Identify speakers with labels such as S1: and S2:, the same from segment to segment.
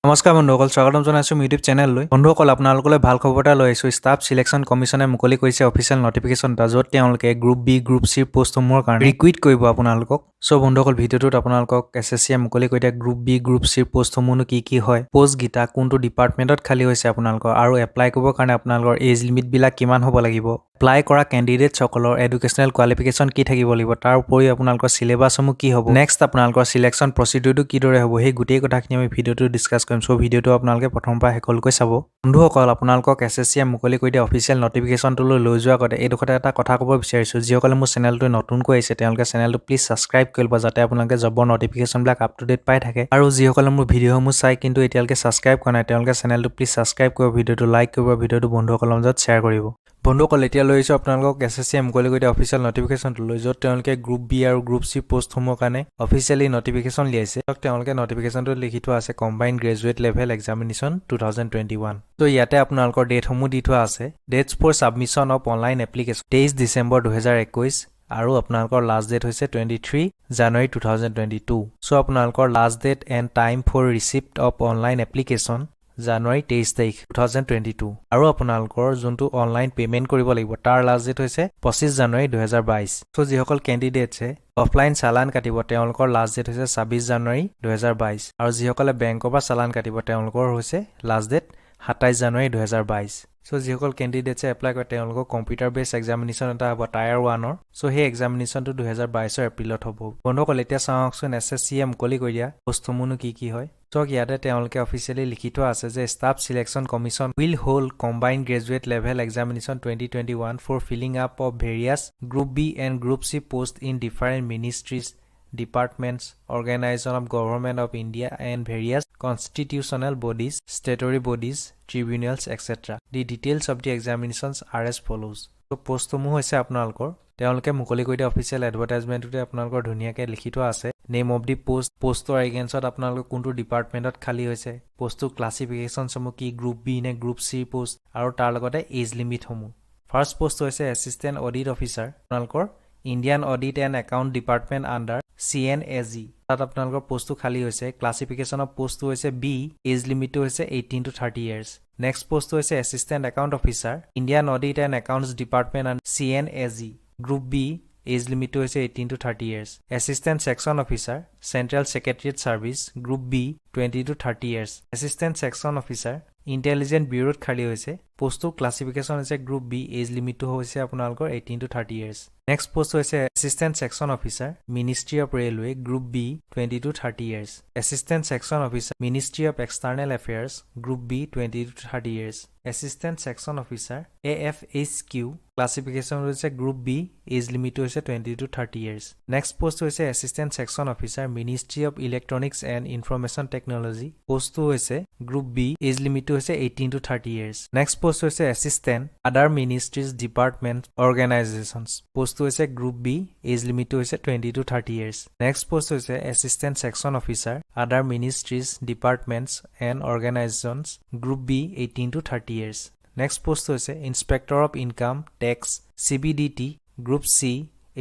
S1: নমস্কাৰ বন্ধুসকল, স্বাগতম জনাইছোঁ ইউটিউব চেনেললৈ। বন্ধুসকল, আপোনালোকলৈ ভাল খবৰ এটা লৈ আহিছোঁ। ষ্টাফ চিলেকশ্যন কমিশ্যনে মুকলি কৰিছে অফিচিয়েল নটিফিকেশ্যন এটা, য'ত তেওঁলোকে গ্ৰুপ বি, গ্ৰুপ চিৰ পষ্টসমূহৰ কাৰণে ৰিক্ৰুইট কৰিব আপোনালোকক। চ' বন্ধুসকল, ভিডিঅ'টোত আপোনালোকক SSCয়ে মুকলি কৰি দিয়া গ্ৰুপ বি, গ্ৰুপ চিৰ পষ্টসমূহনো কি হয়, পষ্টকেইটা কোনটো ডিপাৰ্টমেণ্টত খালী হৈছে আপোনালোকৰ, আৰু এপ্লাই কৰিবৰ কাৰণে আপোনালোকৰ এজ লিমিটবিলাক কিমান হ'ব লাগিব, এপ্লাই কৰা কেণ্ডিডেটসকলৰ এডুকেশ্যনেল কোৱালিফিকেশ্যন কি থাকিব লাগিব, তাৰ উপৰিও আপোনালোকৰ চিলেবাছসমূহ কি হ'ব, নেক্সট আপোনালোকৰ চিলেকশ্যন প্ৰচিডিউৰটো কিদৰে হ'ব, সেই গোটেই কথাখিনি আমি ভিডিঅ'টো ডিছকাছ কৰিম। চ' ভিডিঅ'টো আপোনালোকে প্ৰথমৰ পৰা শেষলৈকে চাব। বন্ধুসকল, আপোনালোকক SSCয়ে মুকলি কৰি দিয়া অফিচিয়েল নটিফিকেশ্যনটোলৈ লৈ যোৱাৰ আগতে এইডোখৰতে এটা কথা ক'ব বিচাৰিছোঁ। যিসকলে মোৰ চেনেলটো নতুনকৈ আহিছে তেওঁলোকে চেনেলটো প্লিজ ছাবস্ক্ৰাইব কৰি ল'ব, যাতে আপোনালোকে জবৰ নটিফিকেশ্যনবিলাক আপ টু ডেট পাই থাকে। আৰু যিসকলে মোৰ ভিডিঅ'সমূহ চাই কিন্তু এতিয়ালৈকে ছাবস্ক্ৰাইব কৰা নাই তেওঁলোকে চেনেলটো প্লিজ ছাবস্ক্ৰাইব কৰিব, ভিডিঅ'টো লাইক কৰিব, ভিডিঅ'টো বন্ধুসকলৰ মাজত শ্বেয়াৰ কৰিব। বন্ধুসকল, এতিয়া লৈ আহিছোঁ আপোনালোকক SSCয়ে মুকলি কৰি দিয়া অফিচিয়েল নটিফিকেশ্যনটোলৈ, য'ত তেওঁলোকে গ্ৰুপ বি আৰু গ্ৰুপ চি পষ্টসমূহৰ কাৰণে অফিচিয়েলি নটিফিকেশ্যন লিয়াইছে। তেওঁলোকে নটিফিকেশ্যনটোত লিখি থোৱা আছে কম্বাইণ্ড গ্ৰেজুৱেট লেভেল এক্সামিনেশ্যন 2021। ত' ইয়াতে আপোনালোকৰ ডেটসমূহ দি থোৱা আছে। Dates for submission of online application 23 December 2021, আৰু আপোনালোকৰ লাষ্ট ডেট হৈছে 23 জানুৱাৰী 2022। চ' আপোনালোকৰ last date and time for receipt of online application জানুৱাৰী 23 তাৰিখ 2022, আৰু আপোনালোকৰ যোনটো অনলাইন পে'মেণ্ট কৰিব লাগিব তাৰ লাষ্ট ডেট হৈছে 25 জানুৱাৰী 2022। চ' যিসকল কেণ্ডিডেটছে অফলাইন চালান কাটিব তেওঁলোকৰ লাষ্ট ডেট হৈছে 26 জানুৱাৰী 2022, আৰু যিসকলে বেংকৰ পৰা চালান কাটিব তেওঁলোকৰ হৈছে লাষ্ট ডেট 27 জানুৱাৰী 2022। চ' যিসকল কেণ্ডিডেটছে এপ্লাই কৰে তেওঁলোকৰ কম্পিউটাৰ বেছ এক্সামিনেশ্যন এটা হ'ব টায়াৰ 1ৰ। চ' সেই এক্সামিনেশ্যনটো 2022 এপ্ৰিলত হ'ব। বন্ধুসকল, এতিয়া চাওকচোন SSCয়ে মুকলি কৰি দিয়া পষ্টসমূহনো কি হয়। চ' ইয়াতে তেওঁলোকে অফিচিয়েলি লিখি থোৱা আছে যে staff selection commission will hold combined graduate level examination 2021 for filling up of various group B and group C post in different ministries, departments, organization of government of India and various constitutional bodies, statutory bodies, tribunals, etc. The details of the examinations are as follows. So postসমূহ হৈছে আপোনালোকৰ তেওঁলোকে মুকলি কৰি দিয়া official এডভাৰটাইজমেণ্টতে আপোনালোকৰ ধুনীয়াকৈ লিখি থোৱা আছে নেম অফ দি পোষ্টৰ এগেইনষ্টত আপোনালোকৰ কোনটো ডিপাৰ্টমেণ্টত খালী হৈছে, পোষ্টটোৰ ক্লাছিফিকেশ্যনসমূহ কি, গ্ৰুপ বি নে গ্ৰুপ চি পোষ্ট, আৰু তাৰ লগতে এজ লিমিটসমূহ। ফাৰ্ষ্ট পোষ্ট হৈছে এছিষ্টেণ্ট অডিট অফিচাৰ, আপোনালোকৰ Indian audit and account department under CNAG। তাত আপোনালোকৰ পোষ্টটো খালী হৈছে। ক্লাছিফিকেশ্যন অফ পোষ্টটো হৈছে বি, এজ লিমিটটো হৈছে 18 to 30 years। নেক্সট পোষ্টটো হৈছে assistant account officer, Indian audit and accounts department under CNAG, group B, age লিমিটটো হৈছে 18 to 30 years। Assistant section officer, central secretariat service, group B, 20 to 30 years। Assistant section officer, intelligent ব্যুৰোত খালী হৈছে। পোষ্টটোৰ classification হৈছে group B, age লিমিটটো হৈছে আপোনালোকৰ 18 to 30 years। নেক্সট পোষ্ট হৈছে assistant section officer, ministry of railway, group B, 20 to 30 years। Assistant section officer, ministry of external affairs, group B, 20 to 30 years। Assistant section officer AFHQ, classification হৈছে group B, age লিমিটটো হৈছে 20 to 30 years। Next post হৈছে assistant section officer, ministry of electronics and information technology, পোষ্টটো হৈছে group B, age লিমিটটো হৈছে 18 to 30 years। Next post হৈছে assistant other মিনিষ্ট্ৰিজ department organisations, পোষ্টটো হৈছে গ্ৰুপ বি, এজ লিমিটটো হৈছে 20 to 30 years। নেক্সট পোষ্ট হৈছে assistant section officer other ministries departments and organisations, group B, 18 to 30 years। Next post হৈছে inspector of income tax CBDT, group C,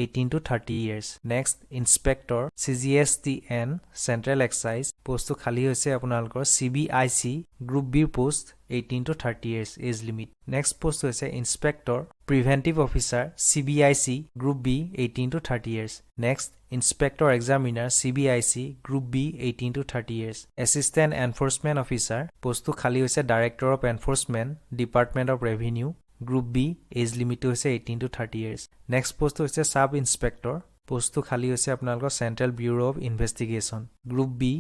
S1: 18 to 30 years। Next inspector CGST and central excise, পোষ্টটো খালী হৈছে আপোনালোকৰ CBIC, group বিৰ post, 18 to 30 years age limit. Next post হৈছে inspector preventive officer CBIC, group B, 18 to 30 years। Next inspector এক্সামিনাৰ CBIC, group B, 18 to 30 years। Assistant enforcement officer, পোষ্টটো খালী হৈছে director of enforcement, department of revenue, group B, age লিমিটটো হৈছে 18 to 30 years। Next পোষ্টটো হৈছে sub inspector, পোষ্টটো খালী হৈছে আপোনালোকৰ central bureau of investigation, group B,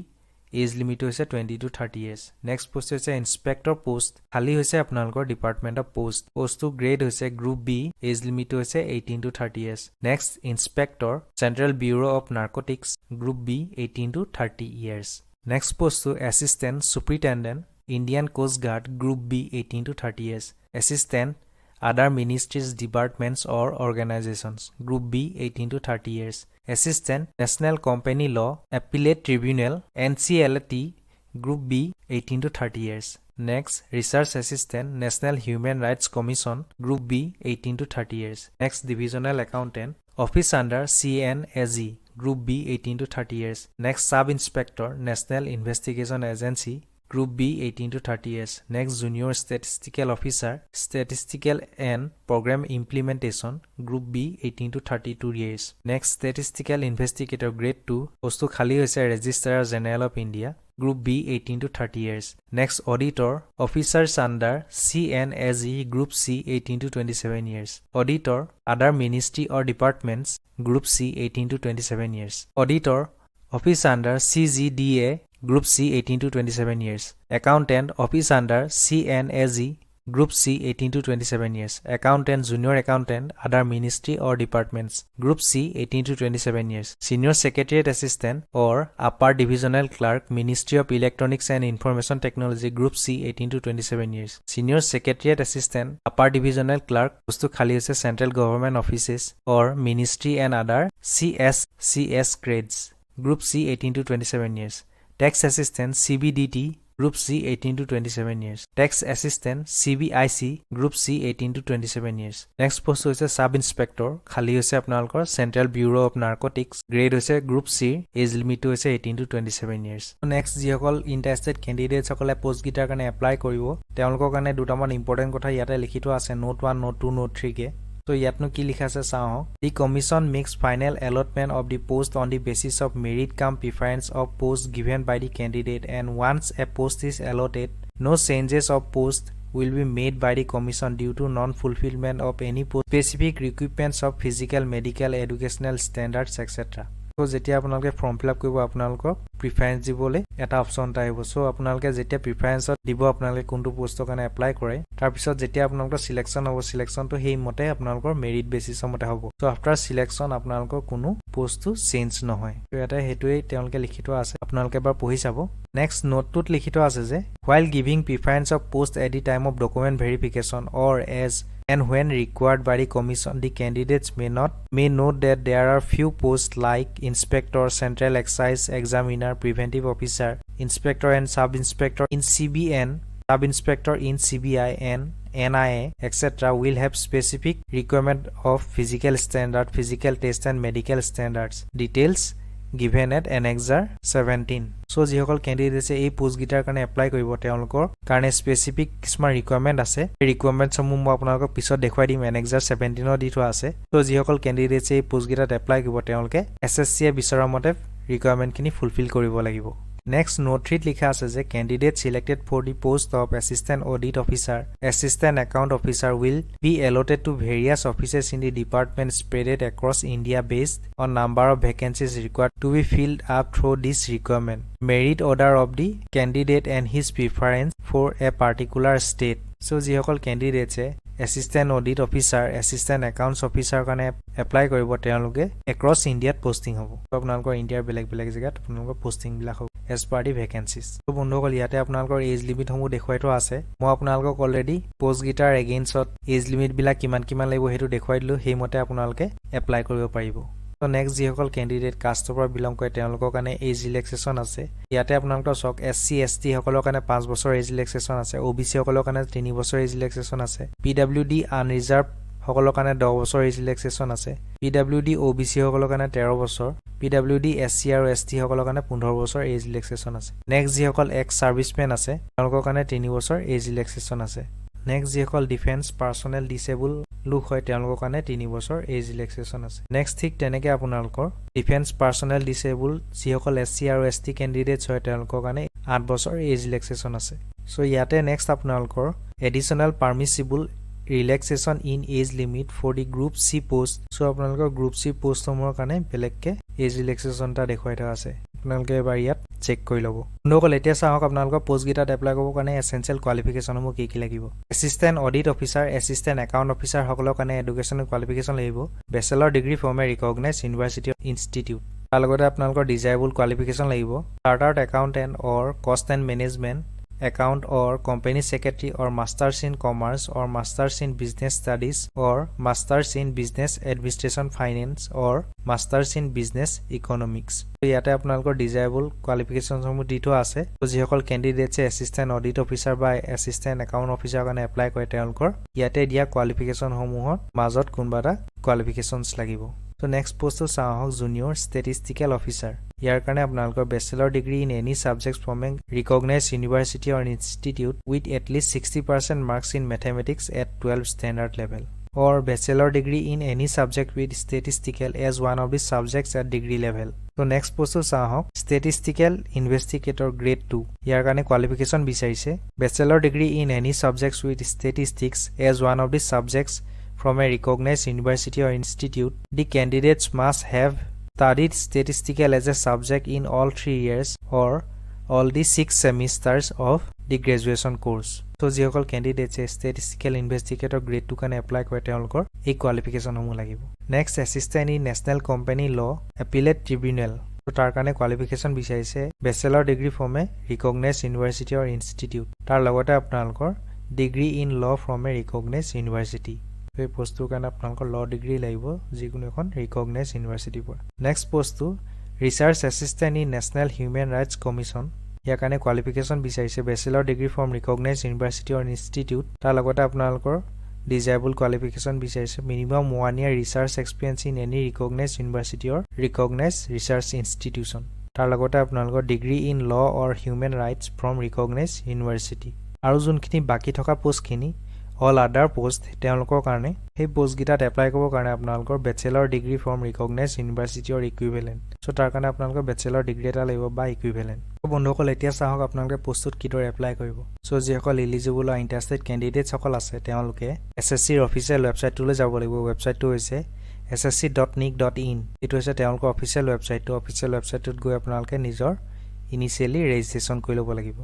S1: age লিমিটটো হৈছে 20 to 30 years। নেক্সট পোষ্ট হৈছে ইনস্পেক্টৰ পোষ্ট, খালী হৈছে আপোনালোকৰ ডিপাৰ্টমেণ্ট অফ পোষ্ট, পোষ্টটো গ্ৰেড হৈছে গ্ৰুপ বি, এজ লিমিটটো হৈছে 18 to 30 years। Next inspector central bureau of narcotics, group B, 18 to 30 years। Next পোষ্টটো assistant superintendent Indian coast guard, group B, 18 to 30 years। Assistant other ministries departments or organisations, group B, 18 to 30 years। Assistant national company law appellate tribunal NCLT, group B, 18 to 30 years। Next research assistant national human rights commission, group B, 18 to 30 years। Next divisional accountant office under CNAG, group B, 18 to 30 years। Next sub inspector national investigation agency, Group B 18 to 30 years. Next Junior Statistical Officer, Statistical and Program Implementation, Group B 18 to 32 years. Next Statistical Investigator Grade 2, post khali hoise Registrar General of India, Group B 18 to 30 years. Next Auditor Officers under CNSE, Group C 18 to 27 years. Auditor Other Ministry or Departments, Group C 18 to 27 years. Auditor Office under CGDA, Group C 18 to 27 years. Accountant Office under CNSE, Group C 18 to 27 years. Accountant Junior Accountant Other Ministry or Departments, Group C 18 to 27 years. Senior Secretariat Assistant or Upper Divisional Clerk, Ministry of Electronics and Information Technology, Group C 18 to 27 years. Senior Secretariat Assistant Upper Divisional Clerk, post khali hoise Central Government Offices or Ministry and other CSCS grades, Group C 18 to 27 years. Tax Assistant CBDT, Group C 18 to 27 years. Tax Assistant CBIC, Group C 18 to 27 years. Next post hoise Sub Inspector, khali hoise apnalokor Central Bureau of Narcotics, grade hoise Group C, age limit hoise 18 to 27 years. Next jihokol interested candidates hokole post gitar kane apply koribo teolokor kane dutaman important kotha yate likhito ase note 1 note 2 note 3 ke. So yatno ki likha ase sao. The commission makes final allotment of the post on the basis of merit cum preference of post given by the candidate, and once a post is allotted, no changes of post will be made by the commission due to non-fulfillment of any post specific requirements of physical, medical, educational standards, etc. So যেতিয়া আপোনালোকে form fill up কৰিব আপোনালোকক preference দিবলৈ এটা option এটা আহিব। So আপোনালোকে যেতিয়া প্ৰিফাৰেন্সত দিব আপোনালোকে কোনটো পোষ্টৰ কাৰণে এপ্লাই কৰে, তাৰ পিছত যেতিয়া আপোনালোকৰ সিলেকশন হ'ব সিলেকশনটো সেই মতে আপোনালোকৰ মেৰিট বেচিছৰ মতে হ'ব। সো আফটাৰ সিলেকশন আপোনালোকৰ কোনো পোষ্টটো চেঞ্জ নহয়। তো এটা হেতুই তেওঁলোকে লিখিত আছে, আপোনালোকে এবাৰ পঢ়ি চাব। নেক্সট নোটটোত লিখিত আছে যে while giving preference of post at the time of document verification or as and when required by the commission, the candidates may note that there are few posts like inspector, central excise examiner, preventive officer, inspector and sub-inspector in CBN, sub-inspector in CBI and NIA, etc. will have specific requirement of physical standard, physical test and medical standards. Details given at Annexure 17. So jihokol candidates ei post gitar kane apply koribo teolokor karne specific kisma requirement ase, requirement samu mo apnalok pisot dekhwai dim Annexure 17 or dito ase. So jihokol candidates ei post gitar apply koribo teolke SSC e bisara mote requirement kini fulfill koribo lagibo. Next note 3 likha ase je candidate selected for the post of assistant audit officer, assistant account officer will be allotted to various offices in the department spread across India based on number of vacancies required to be filled up through this requirement. Merit order of the candidate and his preference for a particular state. So jihokol candidates assistant audit officer, assistant accounts officer kane apply koribo teoloke across India posting hobo. Apnalokor India beleg jagat apnalokor posting bilak hobo as per the vacancies. So bondhokol yate apnalokor age limit homo dekhwai to ase. Mo apnalokok already post gitar against age limit bilak kiman laibo hetu dekhwai dilu, hei mote apnaloke apply koribo paribo. So next jihokol candidate caste or belong kore teolokor kane age relaxation ase. Yate apnalokor sok SC ST hokolor kane 5 বছৰ age relaxation ase, OBC hokolor kane 3 বছৰ age relaxation ase, PWD unreserved hokolor kane 10 বছৰ age relaxation ase, PWD OBC hokolor kane 13 বছৰ, PWD SC আৰু ST hokolor kane 15 বছৰ age relaxation ase. Next jihokol ex serviceman ase teolokor kane 3 বছৰ age relaxation ase. Next jihokol defense personnel disabled লোক হয় তেওঁলোকৰ কাৰণে 3 বছৰ এজ ৰিলেক্সেশন আছে। নেক্সট ঠিক তেনেকৈ আপোনালোকৰ ডিফেন্স পাৰ্সোনেল ডিসেবল যিসকল এসসি আৰু এসটি ক্যান্ডিডেটস হয় তেওঁলোকৰ কাৰণে 8 বছৰ এজ ৰিলেক্সেশন আছে। সো ইয়াতে নেক্সট আপোনালোকৰ additional permissible relaxation in age limit for the group C post. So আপোনালোকৰ গ্ৰুপ সি পোষ্টসমূহৰ কাৰণে বেলেগকে এজ ৰিলেক্সেশনটা দেখুৱাই থোৱা আছে, আপোনালোকে এবাৰ ইয়াত চেক কৰি ল'ব। বন্ধুসকল এতিয়া চাওক আপোনালোকৰ পোষ্ট গিটাত এপ্লাই কৰিবৰ কাৰণে এসেনশিয়েল কোৱালিফিকেশনসমূহ কি কি লাগিব। Assistant audit officer, assistant account officer সকলৰ কাৰণে এডুকেশ্যনেল কোৱালিফিকেশন লাগিব, bachelor degree from a recognise university institute. তাৰ লগতে আপোনালোকৰ ডিজায়াবল কোৱালিফিকেশন লাগিব, chartered accountant or cost and management account or company secretary or masters in commerce or masters in business studies or masters in business administration finance or masters in business economics. ইয়াতে আপোনালোকৰ desirable qualification সমূহ দিটো আছে। তো যিসকল ক্যান্ডিডেটছে assistant audit officer বা assistant account officer কাৰণে apply কৰে তেওঁলোকৰ ইয়াতে দিয়া কোৱালিফিকেশন সমূহৰ মাজত কোনবা এটা কোৱালিফিকেশনছ লাগিব। তো নেক্সট পোষ্টটো চাওঁ আহক জুনিয়ৰ ষ্টেটিষ্টিকেল অফিচাৰ ইয়াৰ কাৰণে আপোনালোকৰ bachelor degree in any subject from a recognise university or institute with at least 60% marks in mathematics at 12 standard level or bachelor degree in any subject with statistical as one of the subjects at degree level. So next post to sahok statistical investigator grade 2 ইয়াৰ কাৰণে qualification বিচাৰিছে bachelor degree in any subjects with statistics as one of the subjects from a recognized university or institute. The candidates must have studied statistical as a subject in all 3 years or all the 6 semesters of the graduation course. So যিসকল candidates statistical investigator grade 2 কাৰণে apply কৰে তেওঁলোকৰ এই qualification সমূহ লাগিব next assistant in national company law appellate tribunal তো তাৰ কাৰণে কোৱালিফিকেশন বিচাৰিছে bachelor degree from a recognised university or institute তাৰ লগতে আপোনালোকৰ degree in law from a recognised university এই পোষ্টটোৰ কাৰণে আপোনালোকৰ ল ডিগ্ৰী লাগিব যিকোনো এখন ৰিকগনাইজড ইউনিভাৰ্চিটিৰ পৰা নেক্সট পোষ্টটো research assistant in national human rights commission ইয়াৰ কাৰণে কোৱালিফিকেশন বিচাৰিছে bachelor degree from recognised university or institute তাৰ লগতে আপোনালোকৰ ডিজাইবল কোৱালিফিকেশন বিচাৰিছে minimum 1 year research experience in any recognised university or recognised research institution তাৰ লগতে আপোনালোকৰ degree in law or human rights from recognised university আৰু যোনখিনি বাকি থকা পোষ্টখিনি অল আদাৰ পোষ্ট তেওঁলোকৰ কাৰণে সেই পোষ্টগিটাত এপ্লাই কৰিবৰ কাৰণে আপোনালোকৰ bachelor degree from recognised university or equivalent so তাৰ কাৰণে আপোনালোকৰ বেচেলৰ ডিগ্ৰী এটা লাগিব বা ইকুইভেলেন্ট বন্ধুসকল এতিয়া চাওক আপোনালোকে পোষ্টত কিদৰে এপ্লাই কৰিব সো যিসকল এলিজিবল আৰু ইন্টাৰেষ্টেড ক্যান্ডিডেট সকল আছে তেওঁলোকে এছএছসিৰ অফিচিয়েল ৱেবছাইটটোলৈ যাব লাগিব ৱেবছাইটটো হৈছে ssc.nic.in এটো হৈছে তেওঁলোকৰ অফিচিয়েল ৱেবছাইটটোত গৈ আপোনালোকে নিজৰ ইনিশিয়ালি ৰেজিষ্ট্ৰেচন কৰি ল'ব লাগিব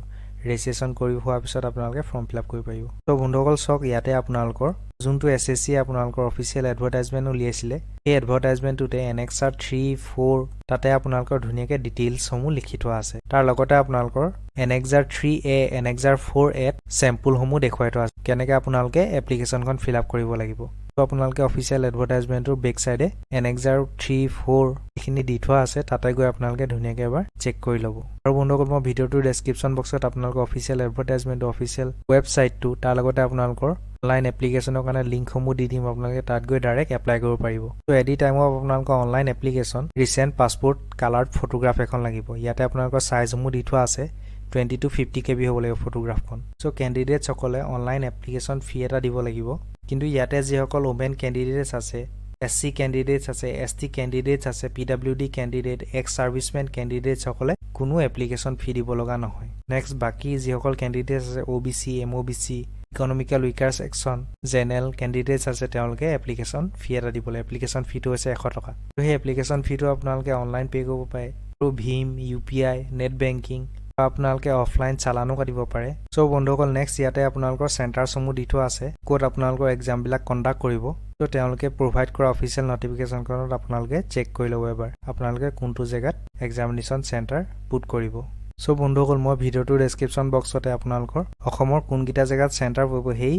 S1: ৰেজিষ্ট্ৰেচন কৰি হোৱাৰ পিছত আপোনালোকে ফৰ্ম ফিল আপ কৰিব পাৰিব তো বন্ধুসকল চাওক ইয়াতে আপোনালোকৰ যোনটো এছএছসি আপোনালোকৰ অফিচিয়েল এডভাৰটাইজমেন্ট উলিয়াইছিলে এই এডভাৰটাইজমেন্টটোতে এনএক্সাৰ 3 4 তাতে আপোনালোকৰ ধুনীয়াকৈ ডিটেইলছ সমূহ লিখি থোৱা আছে তাৰ লগতে আপোনালোকৰ এনএক্সাৰ 3A এনএক্সাৰ 4A স্যাম্পল সমূহ দেখুৱাই থোৱা আছে কেনেকৈ আপোনালোকে এপ্লিকেশনখন ফিল আপ কৰিব লাগিব তো আপোনালোকে অফিচিয়েল এডভাৰটাইজমেন্টৰ বেক সাইডে এনএক্সাৰ 3 4 এখিনি দি থোৱা আছে তাতে গৈ আপোনালোকে ধুনীয়াকৈ এবাৰ চেক কৰি ল'ব আৰু বন্ধুসকল মই ভিডিওটোৰ ডেসক্ৰিপচন বক্সত আপোনালোকৰ অফিচিয়েল এডভাৰটাইজমেন্টৰ অফিচিয়েল ৱেবছাইটটো তাৰ লগতে আপোনালোকৰ অনলাইন এপ্লিকেশনৰ কাৰণে লিংকসমূহ দি দিম আপোনালোকে তাত গৈ ডাইৰেক্ট এপ্লাই কৰিব পাৰিব তো এডি টাইম অফ আপোনালোকৰ online application recent passport coloured photograph এখন লাগিব ইয়াতে আপোনালোকৰ সাইজসমূহ দি থোৱা আছে 20 to 50 KB হ'ব লাগিব ফটোগ্ৰাফখন সো ক্যান্ডিডেট সকলে অনলাইন এপ্লিকেশন ফি এটা দিব লাগিব কিন্তু ইয়াতে যিসকল ওমেন ক্যান্ডিডেটস আছে এসসি ক্যান্ডিডেটস আছে এসটি ক্যান্ডিডেটস আছে পিডব্লিউডি ক্যান্ডিডেট এক্স সাৰ্ভিসমেন ক্যান্ডিডেটস সকলে কোনো এপ্লিকেশন ফি দিব লগা নহয় নেক্সট বাকি যিসকল ক্যান্ডিডেটস আছে OBC MOBC economical weaker section general candidates আছে তেওঁলোকে এপ্লিকেশন ফি এটা দিবলৈ এপ্লিকেশন ফিটো হৈছে 100 টকা তো সেই এপ্লিকেশন ফিটো আপোনালোকে অনলাইন পে কৰিব পাৰে থ্ৰু ভীম ইউপিআই নেট বেংকিং আপোনালোকে অফলাইন চালানো কাটিব পাৰে সো বন্ধুসকল নেক্সট ইয়াতে আপোনালোকৰ চেন্টাৰ সমূহ দি থোৱা আছে ক'ত আপোনালোকৰ এক্সাম বিলাক কণ্ডাক্ট কৰিব তো তেওঁলোকে প্ৰভাইড কৰা অফিচিয়েল নটিফিকেশনখনত আপোনালোকে চেক কৰি ল'ব এবাৰ আপোনালোকে কোনটো জায়গাত এক্সামিনেশন চেন্টাৰ পুট কৰিব সো বন্ধুসকল মই ভিডিওটোৰ ডেসক্ৰিপচন বক্সতে আপোনালোকৰ অসমৰ কোনকিটা জায়গাত চেন্টাৰ পৰিব হেই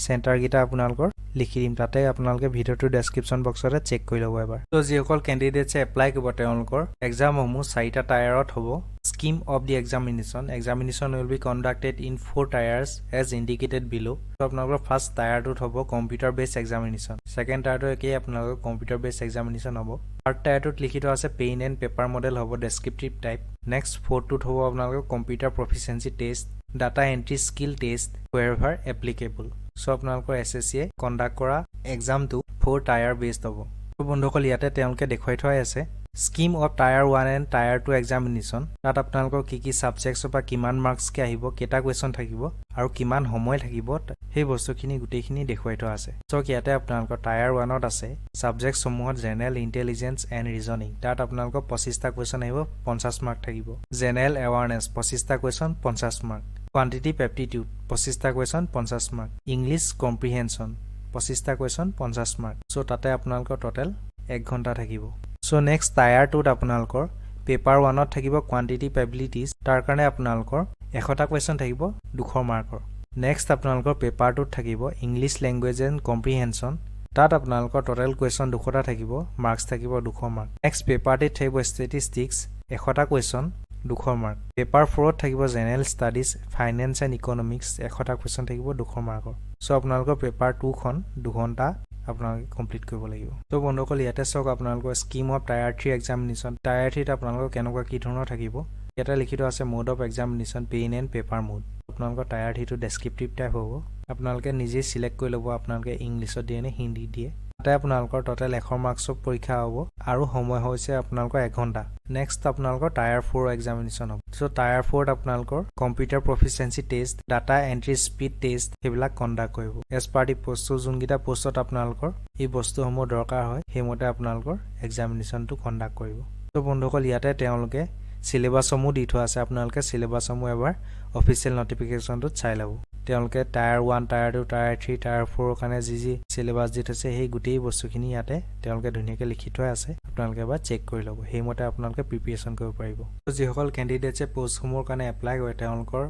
S1: চেন্টাৰ গিটা আপোনালোকৰ লিখি দিম তাতে আপোনালোকে ভিডিওটোৰ ডেসক্ৰিপচন বক্সতে চেক কৰি ল'ব এবাৰ তো যিসকল ক্যান্ডিডেটছে এপ্লাই কৰিব তেওঁলোকৰ এক্সামসমূহ 4টা টায়াৰত হ'ব Scheme of the examination will be conducted in 4 tiers as indicated below. So আপোনালোকৰ ফাৰ্স্ট টায়াৰটোত হ'ব কম্পিউটাৰ বেস এক্সামিনেশন সেকেন্ড টায়াৰটো একেই আপোনালোকৰ কম্পিউটাৰ বেস এক্সামিনেশন হ'ব থাৰ্ড টায়াৰটোত লিখিত আছে পেইন এণ্ড পেপাৰ মডেল হ'ব ডেসক্ৰিপটিভ টাইপ নেক্সট ফৰ্থটোত হ'ব আপোনালোকৰ computer proficiency test data entry skill test wherever applicable. So আপোনালোকৰ এছএছসি এ কণ্ডাক্ট কৰা এক্সামটো 4 টায়াৰ বেসড হ'ব তো বন্ধুসকল ইয়াতে তেওঁলোকে দেখুৱাই থোৱা আছে Scheme of Tier 1 and Tier 2 examination তাত আপোনালোকৰ কি সাবজেক্টছ বা কিমান মাৰ্কস কে আহিব কেটা কোৱেশ্চন থাকিব আৰু কিমান সময় থাকিব সেই বস্তুখিনি গুটেইখিনি দেখুৱাই থোৱা আছে সো ইয়াতে আপোনালোকৰ Tier 1 ত আছে সাবজেক্ট সমূহত জেনাৰেল ইন্টেলিজেন্স এণ্ড ৰিজনিং তাত আপোনালোকৰ 25টা কোৱেশ্চন আহিব 50 মাৰ্ক থাকিব জেনাৰেল এৱাৰনেস 25টা কোৱেশ্চন 50 মাৰ্ক কোৱান্টিটিভ এপ্টিটিউড 25টা কোৱেশ্চন 50 মাৰ্ক ইংলিশ কম্প্ৰিহেনশন 25টা কোৱেশ্চন 50 মাৰ্ক সো তাতে আপোনালোকৰ টোটাল 1 ঘণ্টা থাকিব So next tier 2 আপোনালোকৰ পেপাৰ 1 ত থাকিব কোৱান্টিটিভ এবিলিটিজ তাৰ কাৰণে আপোনালোকৰ 100টা কোৱেশ্চন থাকিব 200 মাৰ্কৰ নেক্সট আপোনালোকৰ পেপাৰ 2 ত থাকিব ইংলিশ ল্যাঙ্গুৱেজ এণ্ড কম্প্ৰিহেনশন তাত আপোনালোকৰ টোটাল কোৱেশ্চন 200টা থাকিব মাৰ্কস থাকিব 200 মাৰ্ক নেক্সট পেপাৰ 3 থাকিব ষ্টেটিষ্টিক্স 100টা কোৱেশ্চন 200 মাৰ্ক পেপাৰ 4 ত থাকিব general studies finance and economics 100টা কোৱেশ্চন থাকিব 200 মাৰ্কৰ সো আপোনালোকৰ পেপাৰ 2 খন 2 ঘণ্টা আপোনালোকে কমপ্লিট কৰিব লাগিব তো বন্ধুসকল ইয়াতে চাওক আপোনালোকৰ scheme of tyre 3 examination tyre 3 আপোনালোকৰ কেনেকুৱা কি ধৰণৰ থাকিব ইয়াতে লিখিত আছে mode of examination pain and paper mode আপোনালোকৰ টায়াৰ 3 টো ডেসক্ৰিপটিভ টাইপ হ'ব আপোনালোকে নিজে সিলেক্ট কৰি ল'ব আপোনালোকে ইংলিছত দিয়ে নে হিন্দী দিয়ে তাতে আপোনালোকৰ টোটাল 100 মাৰ্কছৰ পৰীক্ষা হ'ব আৰু সময় হৈছে আপোনালোকৰ 1 ঘণ্টা নেক্সট আপোনালোকৰ টায়াৰ 4 এক্সামিনেশ্যন হ'ব সো টায়াৰ 4 ত আপোনালোকৰ computer proficiency test data entry speed test সেইবিলাক কণ্ডাক্ট কৰিব এছ পাৰ দি পোষ্ট যোনকেইটা পোষ্টত আপোনালোকৰ এই বস্তুসমূহ দৰকাৰ হয় সেইমতে আপোনালোকৰ এক্সামিনেশ্যনটো কণ্ডাক্ট কৰিব তো বন্ধুসকল ইয়াতে তেওঁলোকে সিলেবাছসমূহ দি থোৱা আছে আপোনালোকে সিলেবাছসমূহ এবাৰ অফিচিয়েল নটিফিকেশ্যনটোত চাই ল'ব তেওঁলোকে টায়াৰ 1 টায়াৰ 2 টায়াৰ 3 টায়াৰ 4 কাৰণে যি সিলেবাছ দি থৈছে সেই গোটেই বস্তুখিনি ইয়াতে তেওঁলোকে ধুনীয়াকৈ লিখি থোৱা আছে আপোনালোকে এবাৰ চেক কৰি ল'ব সেইমতে আপোনালোকে প্ৰিপাৰেচন কৰিব পাৰিব যিসকল কেণ্ডিডেটছে পোষ্টসমূহৰ কাৰণে এপ্লাই কৰে তেওঁলোকৰ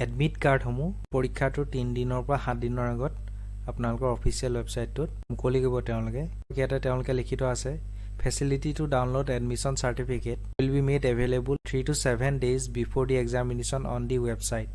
S1: এডমিট কাৰ্ডসমূহ পৰীক্ষাটোৰ 3 দিনৰ পৰা 7 দিনৰ আগত আপোনালোকৰ অফিচিয়েল ৱেবছাইটটোত মুকলি কৰিব তেওঁলোকে ইয়াতে তেওঁলোকে লিখি থোৱা আছে Facility to download admission certificate will be made available 3 to 7 days before the examination on the website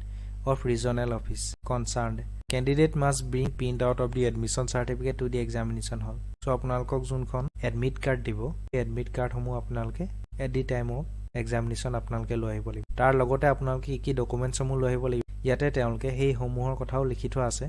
S1: of regional office concerned. Candidate must bring print out of the admission certificate to the examination hall. So আপোনালোকক যোনখন admit card দিব এই admit card সমূহ আপোনালোকে at the time of examination আপোনালোকে লৈ আহিব লাগিব তাৰ লগতে আপোনালোকে কি ডকুমেন্টছ সমূহ লৈ আহিব লাগিব ইয়াতে তেওঁলোকে সেই সমূহৰ কথাও লিখি থোৱা আছে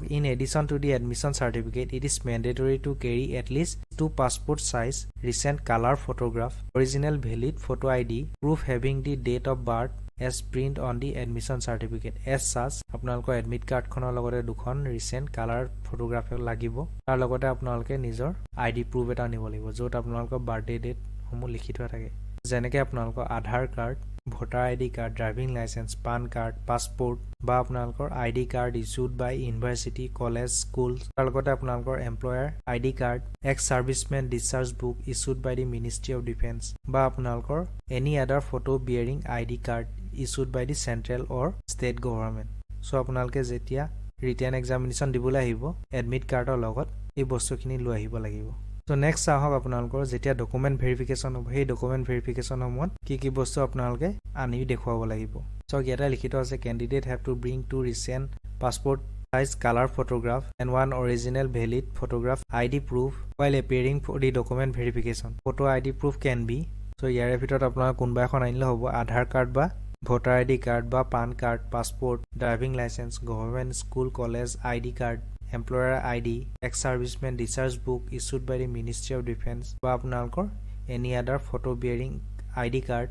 S1: In addition to the admission certificate, it is mandatory to carry at least 2 passport size recent color photograph, original valid photo ID, proof having the date of birth as print on the admission certificate. As such, আপোনালোকৰ admit card খনৰ লগতে দুখন recent color photograph লাগিব। তাৰ লগতে আপোনালোকে নিজৰ ID proof এটা নিব লাগিব য'ত আপোনালোকৰ birthday date সমূহ লিখি থোৱা থাকে। যেনেকৈ আপোনালোকৰ Aadhaar card voter ID card driving licence PAN card passport বা আপোনালোকৰ ID card issued by university college school তাৰ লগতে আপোনালোকৰ employer ID card ex servicemen discharge book issued by the ministry of defence বা আপোনালোকৰ any other photo bearing ID card issued by the central or state government so আপোনালোকে যেতিয়া written examination দিবলৈ আহিব admit কাৰ্ডৰ লগত এই বস্তুখিনি লৈ আহিব লাগিব So next চাহক আপোনালোকৰ যেতিয়া ডকুমেন্ট ভেৰিফিকেশন হ'ব সেই ডকুমেন্ট ভেৰিফিকেশন সময়ত কি বস্তু আপোনালোকে আনি দেখুৱাব লাগিব সো ইয়াতে লিখিত আছে candidate have to bring 2 recent passport size color photograph and 1 original valid photograph ID proof while appearing for the document verification photo ID proof can be so ইয়াৰে ভিতৰত আপোনাৰ কোনবা এখন আনিলে হ'ব আধাৰ কাৰ্ড বা ভোটাৰ আইডি কাৰ্ড বা পান card passport driving licence government school college ID card employer ID ex-serviceman discharge book issued by the Ministry of Defense বা আপোনালোকৰ any other photo bearing ID card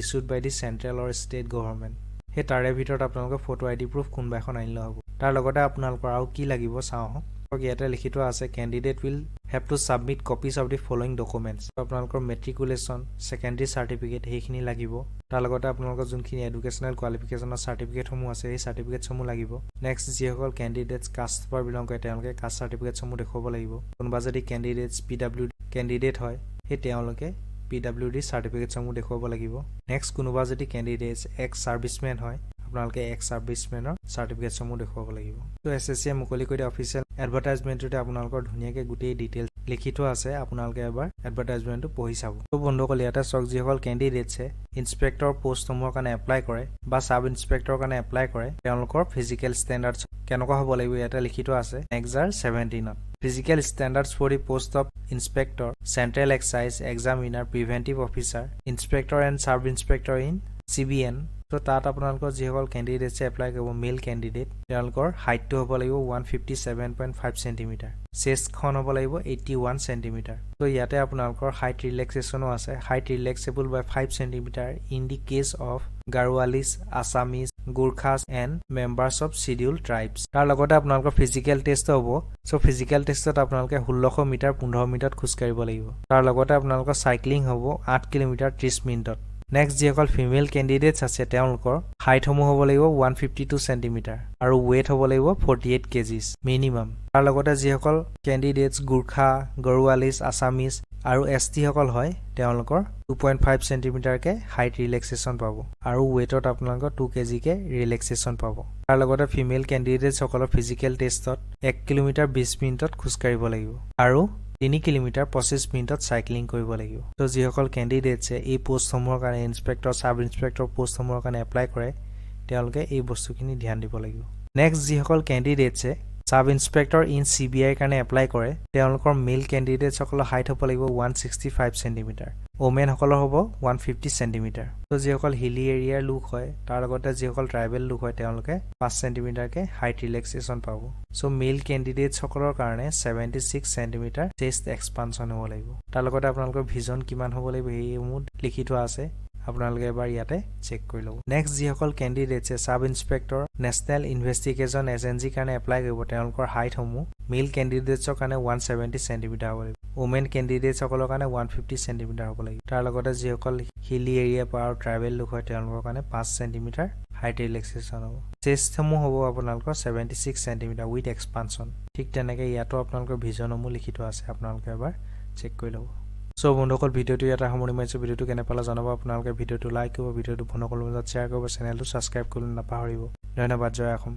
S1: issued by the central or state government হে তাৰে ভিতৰত আপোনালোকৰ photo ID proof কোনবা এখন আনিলে হ'ব তাৰ লগতে আপোনালোকৰ আৰু কি লাগিব চাওঁ ইয়াতে লিখিত আছে candidate will have to submit copies of the following documents আপোনালোকৰ মেট্ৰিকুলেশ্যন সেকেন্ডাৰী সাৰ্টিফিকেট হেখিনি লাগিব তাৰ লগতে আপোনালোকৰ যোনখিনি এডুকেশনাল কোৱালিফিকেশনৰ সাৰ্টিফিকেট সমূহ আছে এই সাৰ্টিফিকেট সমূহ লাগিব নেক্সট যিসকল ক্যান্ডিডেটস কাষ্ট পৰা বিলং কৰে তেওঁলোকে কাষ্ট সাৰ্টিফিকেট সমূহ দেখুৱাব লাগিব কোনবা যদি ক্যান্ডিডেটস PWD ক্যান্ডিডেট হয় হে তেওঁলোকে PWD সাৰ্টিফিকেট সমূহ দেখুৱাব লাগিব নেক্সট কোনবা যদি ক্যান্ডিডেটস এক্স সাৰ্ভিসমেন হয় আপোনালোকে এক্স সাৰ্ভিসমেনৰ সাৰ্টিফিকেট সমূহ দেখুৱাব লাগিব তো এসএসসি মুকলি কৰি অফিচিয়েল এডভাৰটাইজমেন্টতে আপোনালোকৰ ধুনীয়াকৈ গোটেই ডিটেইলছ লিখি থোৱা আছে আপোনালোকে এবাৰ এডভাৰটাইজমেন্টটো পঢ়ি চাব তো বন্ধুসকল ইয়াতে চক যিসকল ক্যান্ডিডেটছে ইনস্পেক্টৰ পোষ্টসমূহৰ কাৰণে এপ্লাই কৰে বা সাব ইনস্পেক্টৰৰ কাৰণে এপ্লাই কৰে তেওঁলোকৰ ফিজিক্যাল ষ্টেণ্ডাৰ্ডছ কেনেকুৱা হ'ব লাগিব ইয়াতে লিখি থোৱা আছে নেক্সাৰ 17ত Physical standards for the post of inspector, central excise examiner, preventive officer, inspector and sub-inspector in CBN. So তাত আপোনালোকৰ যিসকল ক্যান্ডিডেটছে এপ্লাই কৰিব মেল ক্যান্ডিডেট তেওঁলোকৰ হাইটটো হ'ব লাগিব 157.5 সেন্টিমিটাৰ চেষ্টখন হ'ব লাগিব 81 সেন্টিমিটাৰ তো ইয়াতে আপোনালোকৰ হাইট ৰিলেক্সেশনো আছে height relaxable by 5 centimetre in the case of Garhwalis Assamese Gurkhas and members of scheduled tribes তাৰ লগতে আপোনালোকৰ ফিজিক্যাল টেষ্ট হ'ব সো ফিজিক্যাল টেষ্টত আপোনালোকে 1600 মিটাৰ 15 মিনিটত খোজ কাঢ়িব লাগিব তাৰ লগতে আপোনালোকৰ সাইক্লিং হ'ব 8 কিলোমিটাৰ 30 মিনিটত নেক্সট যিসকল ফিমেল ক্যান্ডিডেটস আছে তেওঁলোকৰ হাইট সমূহ হ'ব লাগিব 152 সেন্টিমিটাৰ আৰু ওয়েট হ'ব লাগিব 48 কেজিছ মিনিমাম তাৰ লগতে যিসকল ক্যান্ডিডেটস গুৰখা গৰৱালিছ আসামিজ আৰু এসটি সকল হয় তেওঁলোকৰ 2.5 সেন্টিমিটাৰ কে হাইট ৰিলেক্সেশন পাব আৰু ওয়েটত আপোনালোকৰ 2 কেজি কে ৰিলেক্সেশন পাব তাৰ লগতে ফিমেল ক্যান্ডিডেটস সকলৰ ফিজিক্যাল টেষ্টত 1 কিলোমিটাৰ 20 মিনিটত খোজ কাঢ়িব লাগিব আৰু 3 কিলোমিটাৰ 25 মিনিটত সাইক্লিং কৰিব লাগিব তো যিসকল ক্যান্ডিডেটছে এই পোষ্টসমূহৰ কাৰণে ইনস্পেক্টৰ সাব ইনস্পেক্টৰ পোষ্টসমূহৰ কাৰণে এপ্লাই কৰে তেওঁলোকে এই বস্তুখিনি ধ্যান দিব লাগিব নেক্সট যিসকল ক্যান্ডিডেটছে সাব ইন্সপেক্টৰ ইন CBI কাৰণে এপ্লাই কৰে তেওঁলোকৰ মেল কেণ্ডিডেটসকলৰ হাইট হ'ব লাগিব 165 সেণ্টিমিটাৰ ওমেনসকলৰ হ'ব 150 সেণ্টিমিটাৰ তো যিসকল হিলি এৰিয়াৰ লোক হয় তাৰ লগতে যিসকল ট্ৰাইবেল লোক হয় তেওঁলোকে 5 সেণ্টিমিটাৰকে হাইট ৰিলেক্সেশ্যন পাব সো মেল কেণ্ডিডেটসকলৰ কাৰণে 76 সেণ্টিমিটাৰ চেষ্ট এক্সপানশ্যন হ'ব লাগিব তাৰ লগতে আপোনালোকৰ ভিজন কিমান হ'ব লাগিব এইসমূহ লিখি থোৱা আছে আপোনালোকে এবাৰ ইয়াতে চেক কৰি ল'ব নেক্সট যিসকল কেণ্ডিডেটছে sub inspector national investigation agency কাৰণে এপ্লাই কৰিব তেওঁলোকৰ হাইটসমূহ মেল কেণ্ডিডেটছৰ কাৰণে 170 সেণ্টিমিটাৰ হ'ব লাগিব ওমেন কেণ্ডিডেটছসকলৰ কাৰণে 150 সেণ্টিমিটাৰ হ'ব লাগিব তাৰ লগতে যিসকল হিলি এৰিয়া আৰু ট্ৰাইবেল লোক হয় তেওঁলোকৰ কাৰণে 5 সেণ্টিমিটাৰ হাইট ৰিলেক্সেশ্যন হ'ব চেষ্টসমূহ হ'ব আপোনালোকৰ 76 সেণ্টিমিটাৰ উইথ এক্সপানশ্যন ঠিক তেনেকৈ ইয়াতো আপোনালোকৰ ভিজনসমূহ লিখি থোৱা আছে আপোনালোকে এবাৰ চেক কৰি ল'ব সো বন্ধুসকল ভিডিঅ'টো ইয়াতে সামৰি মাৰিছোঁ ভিডিঅ'টো কেনে পালে জনাব আপোনালোকে ভিডিঅ'টো লাইক কৰিব ভিডিঅ'টো বন্ধুসকলৰ মাজত শ্বেয়াৰ কৰিব চেনেলটো ছাবস্ক্ৰাইব কৰিবলৈ নাপাহৰিব ধন্যবাদ জয় অসম